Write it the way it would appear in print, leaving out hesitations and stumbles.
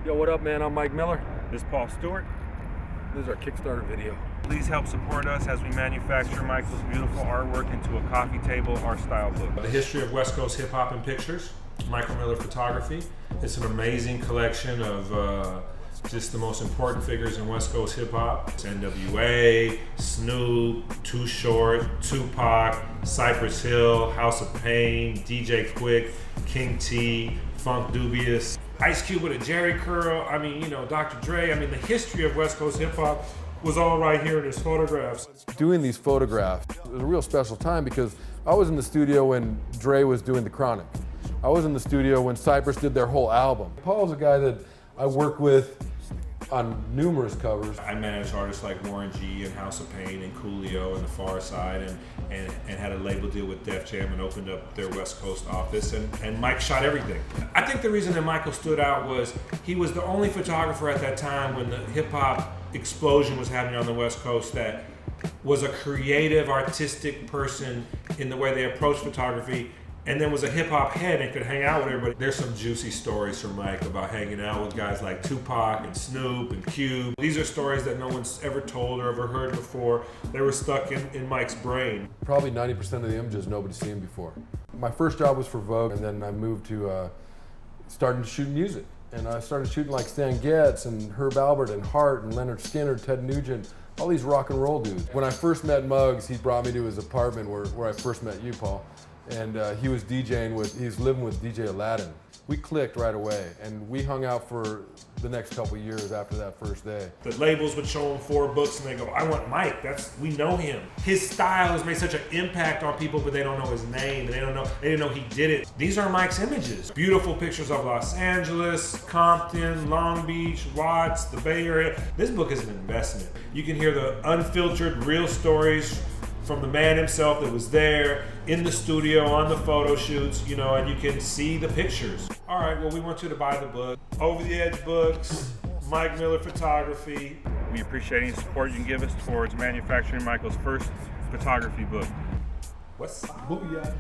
Yo, what up, man? I'm Mike Miller. This is Paul Stewart. This is our Kickstarter video. Please help support us as we manufacture Michael's beautiful artwork into a coffee table art style book. The history of West Coast hip hop in pictures, Michael Miller Photography. It's an amazing collection of just the most important figures in West Coast hip hop. It's NWA, Snoop, Too Short, Tupac, Cypress Hill, House of Pain, DJ Quick, King T, Funk Dubious, Ice Cube with a Jerry curl. I mean, you know, Dr. Dre. I mean, the history of West Coast hip hop was all right here in his photographs. Doing these photographs, it was a real special time because I was in the studio when Dre was doing The Chronic. I was in the studio when Cypress did their whole album. Paul's a guy that I work with on numerous covers. I managed artists like Warren G and House of Pain and Coolio and The Far Side and had a label deal with Def Jam and opened up their West Coast office, and Mike shot everything. I think the reason that Michael stood out was he was the only photographer at that time when the hip hop explosion was happening on the West Coast that was a creative, artistic person in the way they approached photography, and then was a hip hop head and could hang out with everybody. There's some juicy stories from Mike about hanging out with guys like Tupac and Snoop and Cube. These are stories that no one's ever told or ever heard before. They were stuck in Mike's brain. Probably 90% of the images nobody's seen before. My first job was for Vogue, and then I moved to starting to shoot music. And I started shooting like Stan Getz and Herb Alpert and Hart and Leonard Skinner, Ted Nugent, all these rock and roll dudes. When I first met Muggs, he brought me to his apartment where I first met you, Paul. And he was living with DJ Aladdin. We clicked right away, and we hung out for the next couple years after that first day. The labels would show him 4 books and they go, I want Mike, we know him. His style has made such an impact on people, but they don't know his name, and they didn't know he did it. These are Mike's images. Beautiful pictures of Los Angeles, Compton, Long Beach, Watts, the Bay Area. This book is an investment. You can hear the unfiltered, real stories from the man himself that was there in the studio on the photo shoots, you know, and you can see the pictures. All right, well, we want you to buy the book. Over the Edge Books, Mike Miller Photography. We appreciate any support you can give us towards manufacturing Michael's first photography book. What's up? Booyah.